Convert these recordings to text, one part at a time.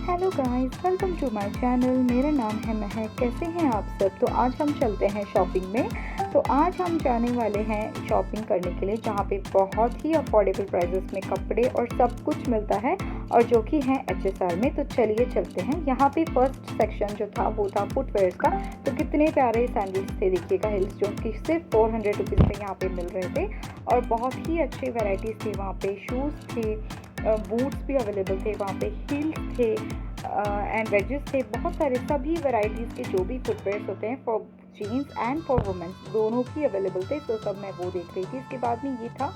Hello guys, welcome to my channel. मेरा नाम है महक। कैसे हैं आप सब? तो आज हम चलते हैं शॉपिंग में। तो आज हम जाने वाले हैं शॉपिंग करने के लिए, जहाँ पे बहुत ही अफोर्डेबल प्राइसेस में कपड़े और सब कुछ मिलता है, और जो कि है HSR में। तो चलिए चलते हैं। यहाँ पे फर्स्ट सेक्शन जो था वो था फुटवेयर्स का। तो कितने प्यारे सैंडल्स थे, देखिएगा, हिल्स, जो कि सिर्फ 400 रुपीज़ में यहाँ पे मिल रहे थे, और बहुत ही अच्छे वेराइटीज़ थे वहाँ पे। शूज़ थे, बूट्स भी अवेलेबल थे वहाँ पे, हील्स थे एंड वेजेस थे, बहुत सारे सभी वैरायटीज़ के जो भी फुटवेयर्स होते हैं for jeans and for womens, दोनों ही अवेलेबल थे। तो सब मैं वो देख रही थी। इसके बाद में ये था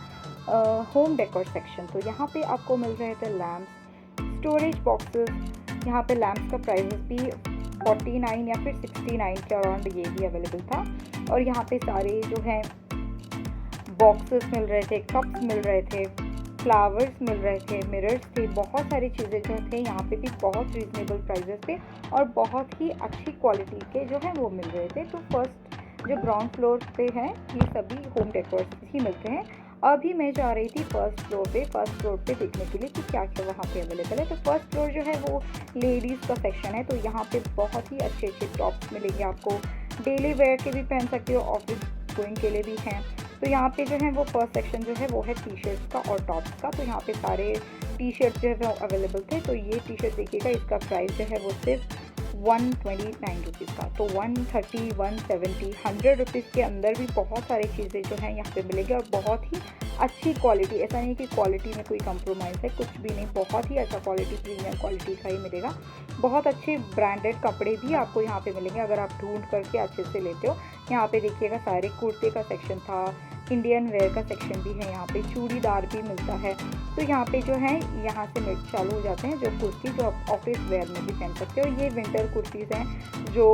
होम डेकोर सेक्शन। तो यहाँ पे आपको मिल रहे थे लैम्प्स, स्टोरेज बॉक्सेस। यहाँ पे लैम्प्स का प्राइस भी 49 या फिर 69 के अराउंड ये भी अवेलेबल था। और यहाँ पे सारे जो है बॉक्सेस मिल रहे थे, कप्स मिल रहे थे, फ्लावर्स मिल रहे थे, मिरर्स थे, बहुत सारी चीज़ें जो थे यहाँ पे भी बहुत रीजनेबल प्राइजेस पे और बहुत ही अच्छी क्वालिटी के जो है वो मिल रहे थे। तो फर्स्ट जो ग्राउंड फ्लोर पे है ये सभी होम डेकोर ही मिलते हैं। अभी मैं जा रही थी फर्स्ट फ्लोर पे देखने के लिए कि क्या क्या वहाँ पे अवेलेबल है। तो फर्स्ट फ्लोर जो है वो लेडीज़ का सेक्शन है। तो यहाँ पे बहुत ही अच्छे अच्छे टॉप्स मिलेंगे आपको, डेली वेयर के भी पहन सकते हो, ऑफिस गोइंग के लिए भी हैं। तो यहाँ पे जो है वो फर्स्ट सेक्शन जो है वो है टी शर्ट्स का और टॉप्स का। तो यहाँ पे सारे टी शर्ट जो है वो अवेलेबल थे। तो ये टी शर्ट देखिएगा, इसका प्राइस जो है वो सिर्फ 129 रुपीज़ का। तो 130, 170, 100 रुपीज़ के अंदर भी बहुत सारी चीज़ें जो हैं यहाँ पे मिलेगी, और बहुत ही अच्छी क्वालिटी। ऐसा नहीं कि क्वालिटी में कोई कंप्रोमाइज़ है, कुछ भी नहीं, बहुत ही अच्छा क्वालिटी, प्रीमियम क्वालिटी का ही मिलेगा। बहुत अच्छे ब्रांडेड कपड़े भी आपको यहाँ पे मिलेंगे अगर आप ढूंढ करके अच्छे से लेते हो। यहाँ पे देखिएगा सारे कुर्ते का सेक्शन था, इंडियन वेयर का सेक्शन भी है, यहाँ पे चूड़ीदार भी मिलता है। तो यहाँ पे जो है यहाँ से मिल चालू हो जाते हैं जो कुर्ती, जो आप ऑफिस वेयर में भी पहन सकते हो। ये विंटर कुर्तीज़ हैं जो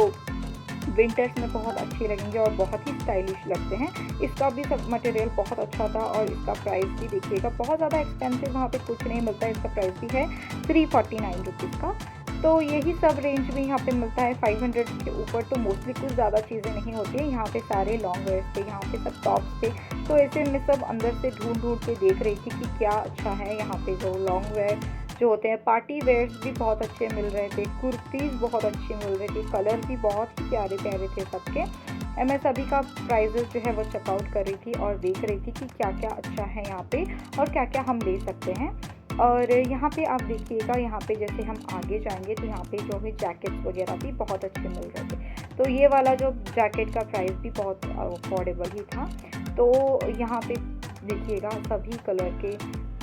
विंटर्स में बहुत अच्छी लगेंगे और बहुत ही स्टाइलिश लगते हैं। इसका भी सब मटेरियल बहुत अच्छा था, और इसका प्राइस भी देखिएगा, बहुत ज़्यादा एक्सपेंसिव वहाँ पे कुछ नहीं मिलता है। इसका प्राइस भी है 349 रुपीज़ का। तो यही सब रेंज में यहाँ पे मिलता है। 500 के ऊपर तो मोस्टली कुछ ज़्यादा चीज़ें नहीं होती है। यहाँ पे सारे लॉन्ग वेयर्स थे, यहाँ पे सब टॉप्स थे। तो ऐसे मैं सब अंदर से ढूंढ के देख रही थी कि क्या अच्छा है। यहाँ पे जो लॉन्ग वेयर जो होते हैं, पार्टी वेयर्स भी बहुत अच्छे मिल रहे थे, कुर्तीज़ बहुत अच्छी मिल रही थी, कलर भी बहुत ही प्यारे प्यारे थे सबके। मैं सभी का प्राइजेस जो है वो चेकआउट कर रही थी और देख रही थी कि क्या क्या अच्छा है यहाँ पे और क्या क्या हम ले सकते हैं। और यहाँ पे आप देखिएगा, यहाँ पे जैसे हम आगे जाएंगे तो यहाँ पे जो है जैकेट्स वगैरह भी बहुत अच्छे मिल रहे थे। तो ये वाला जो जैकेट का प्राइस भी बहुत अफोर्डेबल ही था। तो यहाँ पे देखिएगा सभी कलर के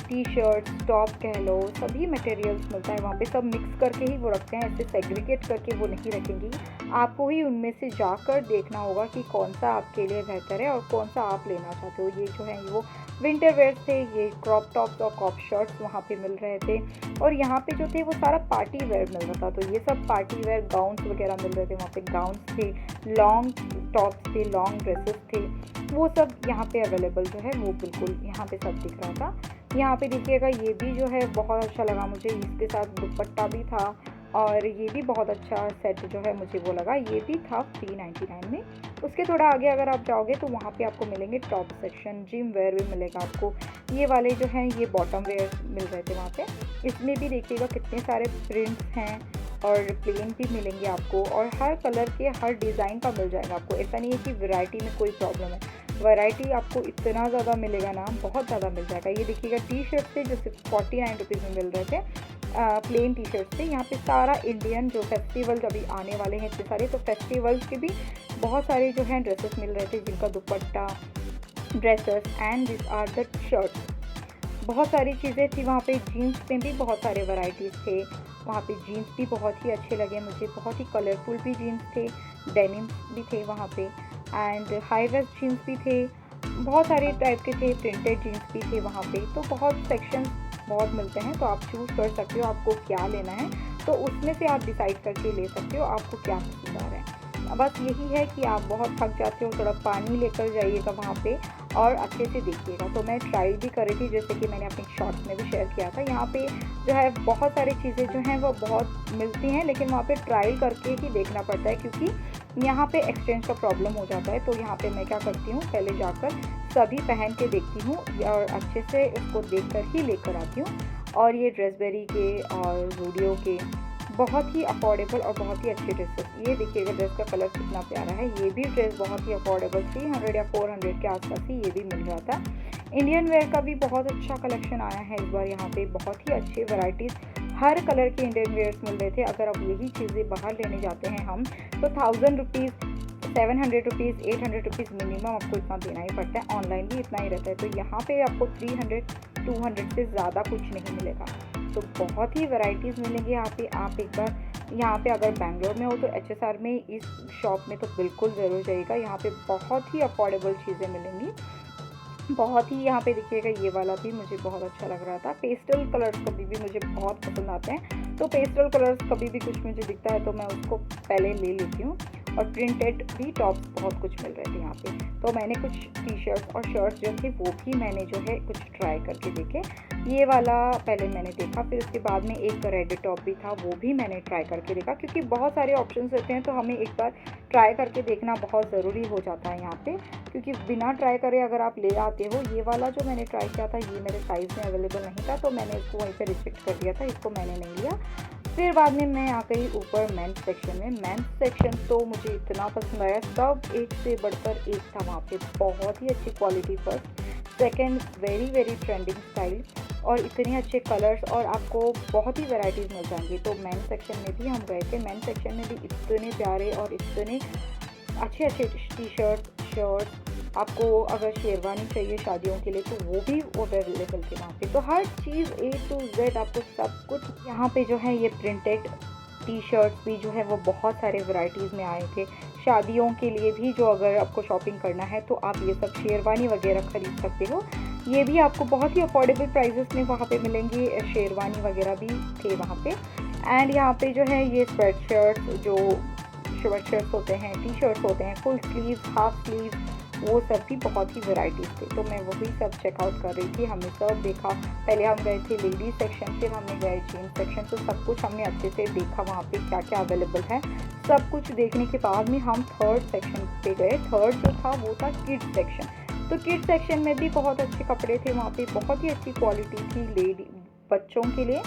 टी शर्ट्स, टॉप कह लो, सभी मटेरियल्स मिलता है वहाँ पे। सब मिक्स करके ही वो रखते हैं, ऐसे सेग्रीगेट करके वो नहीं रखेंगे। आपको ही उनमें से जाकर देखना होगा कि कौन सा आपके लिए बेहतर है और कौन सा आप लेना चाहते हो। ये जो है वो विंटर वेयर थे, ये क्रॉप टॉप्स और क्रॉप शर्ट्स वहाँ पे मिल रहे थे। और यहाँ पे जो थे वो सारा पार्टी वेयर मिल रहा था। तो ये सब पार्टी वेयर गाउन्स वगैरह मिल रहे थे वहाँ पे। गाउन्स थे, लॉन्ग टॉप्स थे, लॉन्ग ड्रेसेस थे, वो सब यहाँ पे अवेलेबल जो है वो बिल्कुल यहाँ पे सब दिख रहा था। यहाँ पे देखिएगा, ये भी जो है बहुत अच्छा लगा मुझे, इसके साथ दुपट्टा भी था, और ये भी बहुत अच्छा सेट जो है मुझे वो लगा। ये भी था 399 में। उसके थोड़ा आगे अगर आप जाओगे तो वहाँ पे आपको मिलेंगे टॉप सेक्शन, जिम वेयर भी मिलेगा आपको। ये वाले जो हैं ये बॉटम वेयर मिल रहे थे वहाँ पे। इसमें भी देखिएगा कितने सारे प्रिंट्स हैं, और प्लेन भी मिलेंगे आपको, और हर कलर के हर डिज़ाइन का मिल जाएगा आपको। ऐसा नहीं है कि वैरायटी में कोई प्रॉब्लम है, वैरायटी आपको इतना ज़्यादा मिलेगा ना, बहुत ज़्यादा मिल जाएगा। ये देखिएगा टी शर्ट थे जो सिर्फ 49 रुपीज़ में मिल रहे थे, प्लेन टी शर्ट्स थे। यहाँ पे सारा इंडियन जो फेस्टिवल्स अभी आने वाले हैं इतने सारे, तो फेस्टिवल्स के भी बहुत सारे जो हैं ड्रेसेस मिल रहे थे, जिनका dupatta, dresses and this are the shirts. बहुत सारी चीज़ें थी वहाँ पे। जीन्स में भी बहुत सारे वैरायटीज़ थे वहाँ पे। जीन्स भी बहुत ही अच्छे लगे मुझे, बहुत ही कलरफुल भी जीन्स थे, डेनिम्स भी थे वहाँ पे, एंड हाई वेस्ट जीन्स भी थे, बहुत सारे टाइप के थे, प्रिंटेड जीन्स भी थे वहाँ पे। तो बहुत सेक्शंस बहुत मिलते हैं, तो आप चूज़ कर सकते हो आपको क्या लेना है। तो उसमें से आप डिसाइड करके ले सकते हो आपको क्या पसंद आ रहा है। बस यही है कि आप बहुत थक जाते हो, थोड़ा पानी लेकर जाइएगा वहाँ पे और अच्छे से देखिएगा। तो मैं ट्राई भी कर रही थी, जैसे कि मैंने अपने शॉर्ट्स में भी शेयर किया था। यहाँ पे जो है बहुत सारी चीज़ें जो हैं वो बहुत मिलती हैं, लेकिन वहाँ पे ट्रायल करके ही देखना पड़ता है, क्योंकि यहाँ पे एक्सचेंज का प्रॉब्लम हो जाता है। तो यहाँ पे मैं क्या करती हूँ, पहले जाकर सभी पहन के देखती हूँ और अच्छे से उसको देख कर ही लेकर आती हूँ। और ये ड्रेसबेरी के और ज़ूडियो के बहुत ही अफोर्डेबल और बहुत ही अच्छी ड्रेसेस। ये देखिएगा ड्रेस का कलर कितना प्यारा है। ये भी ड्रेस बहुत ही अफोर्डेबल 300 या 400 के आसपास ही ये भी मिल रहा था। इंडियन वेयर का भी बहुत अच्छा कलेक्शन आया है इस बार। यहाँ पे बहुत ही अच्छी वैरायटीज़, हर कलर के इंडियन वेयर्स मिल रहे थे। अगर अब यही चीज़ें बाहर लेने जाते हैं हम तो 1000 रुपीज़, 700 रुपीज़, 800 रुपीज़ मिनिमम आपको इतना देना ही पड़ता है। ऑनलाइन भी इतना ही रहता है। तो यहाँ पे आपको 300, 200 से ज़्यादा कुछ नहीं मिलेगा। तो बहुत ही वैरायटीज़ मिलेंगी यहाँ पे। आप एक बार यहाँ पे अगर बैंगलोर में हो तो HSR में इस शॉप में तो बिल्कुल ज़रूर जाइएगा। यहाँ पे बहुत ही अफोर्डेबल चीज़ें मिलेंगी। बहुत ही यहाँ पे देखिएगा ये वाला भी मुझे बहुत अच्छा लग रहा था। पेस्टल कलर्स कभी भी मुझे बहुत पसंद आते हैं। तो पेस्टल कलर्स कभी भी कुछ मुझे दिखता है तो मैं उसको पहले ले लेती हूँ। और प्रिंटेड भी टॉप्स बहुत कुछ मिल रहे थे यहाँ पे। तो मैंने कुछ टी शर्ट्स और शर्ट्स जो थे वो भी मैंने जो है कुछ ट्राई करके देखे। ये वाला पहले मैंने देखा, फिर उसके बाद में एक रेड टॉप भी था वो भी मैंने ट्राई करके देखा। क्योंकि बहुत सारे ऑप्शंस रहते हैं तो हमें एक बार ट्राई करके देखना बहुत ज़रूरी हो जाता है यहाँ पे। क्योंकि बिना ट्राई करे अगर आप ले आते हो, ये वाला जो मैंने ट्राई किया था ये मेरे साइज़ में अवेलेबल नहीं था तो मैंने इसको वहीं पे रिजेक्ट कर दिया था, इसको मैंने नहीं लिया। फिर बाद में मैं आ गई ऊपर मेंस सेक्शन में। मेंस सेक्शन तो मुझे इतना पसंद आया, सब एक से बढ़कर एक था वहाँ पे। बहुत ही अच्छी quality, first second very trending style और इतने अच्छे कलर्स और आपको बहुत ही वैरायटीज़ मिल जाएंगी। तो मेंस सेक्शन में भी हम गए थे। मेंस सेक्शन में भी इतने प्यारे और इतने अच्छे टी शर्ट आपको अगर शेरवानी चाहिए शादियों के लिए तो वो भी अवेलेबल थे वहाँ पे। तो हर चीज़ A to Z आपको सब कुछ यहाँ पे जो है। ये प्रिंटेड टी शर्ट्स भी जो है वो बहुत सारे वैरायटीज़ में आए थे। शादियों के लिए भी जो अगर आपको शॉपिंग करना है तो आप ये सब शेरवानी वगैरह ख़रीद सकते हो। ये भी आपको बहुत ही अफोर्डेबल प्राइजेस में वहाँ पे मिलेंगी। शेरवानी वगैरह भी थे वहाँ पे। एंड यहाँ पे जो है ये स्वेट शर्ट्स होते हैं, टी शर्ट्स होते हैं, फुल स्लीव, हाफ स्लीव, वो सब भी बहुत ही वैराइटीज़ थे। तो मैं वही सब चेकआउट कर रही थी। हमने सब देखा। पहले हम गए थे लेडीज सेक्शन, फिर हमने गए जीन्स सेक्शन। तो सब कुछ हमने अच्छे से देखा वहाँ पे क्या क्या अवेलेबल है। सब कुछ देखने के बाद में हम थर्ड सेक्शन पे गए। थर्ड जो था वो था किड्स सेक्शन। तो किड्स सेक्शन में भी बहुत अच्छे कपड़े थे वहाँ पे। बहुत ही अच्छी क्वालिटी थी बच्चों के लिए,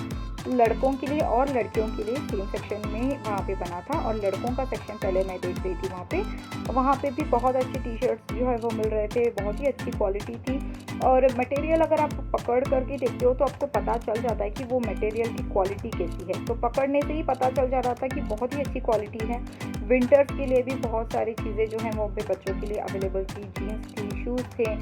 लड़कों के लिए और लड़कियों के लिए सेम सेक्शन में वहाँ पे बना था। और लड़कों का सेक्शन पहले मैं देख रही थी वहाँ पे भी बहुत अच्छे टी शर्ट्स जो है वो मिल रहे थे। बहुत ही अच्छी क्वालिटी थी और मटेरियल अगर आप पकड़ करके देखते हो तो आपको पता चल जाता है कि वो मटेरियल की क्वालिटी कैसी है। तो पकड़ने से ही पता चल जा रहा था कि बहुत ही अच्छी क्वालिटी है। विंटर्स के लिए भी बहुत सारी चीज़ें जो हैं वो पे बच्चों के लिए अवेलेबल थी। जीन्स थी, शूज़ थे,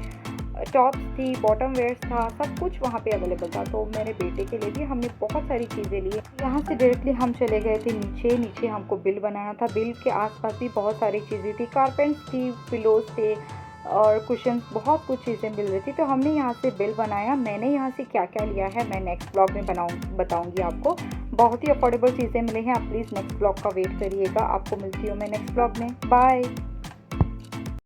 टॉप्स थी, बॉटम वेयर्स था, सब कुछ वहाँ पे अवेलेबल था। तो मेरे बेटे के लिए भी हमने बहुत सारी चीज़ें ली। यहाँ से डायरेक्टली हम चले गए थे नीचे हमको बिल बनाना था। बिल के आसपास भी बहुत सारी चीज़ें थी, कारपेंट्स थी, पिलोज थे और कुशन्स, बहुत कुछ चीज़ें मिल रही थी। तो हमने यहाँ से बिल बनाया। मैंने यहाँ से क्या क्या लिया है मैं नेक्स्ट ब्लॉग में बताऊँगी आपको। बहुत ही अफोर्डेबल चीज़ें मिली हैं। आप प्लीज़ नेक्स्ट ब्लॉग का वेट करिएगा। आपको मिलती हूँ मैं नेक्स्ट ब्लॉग में। बाय।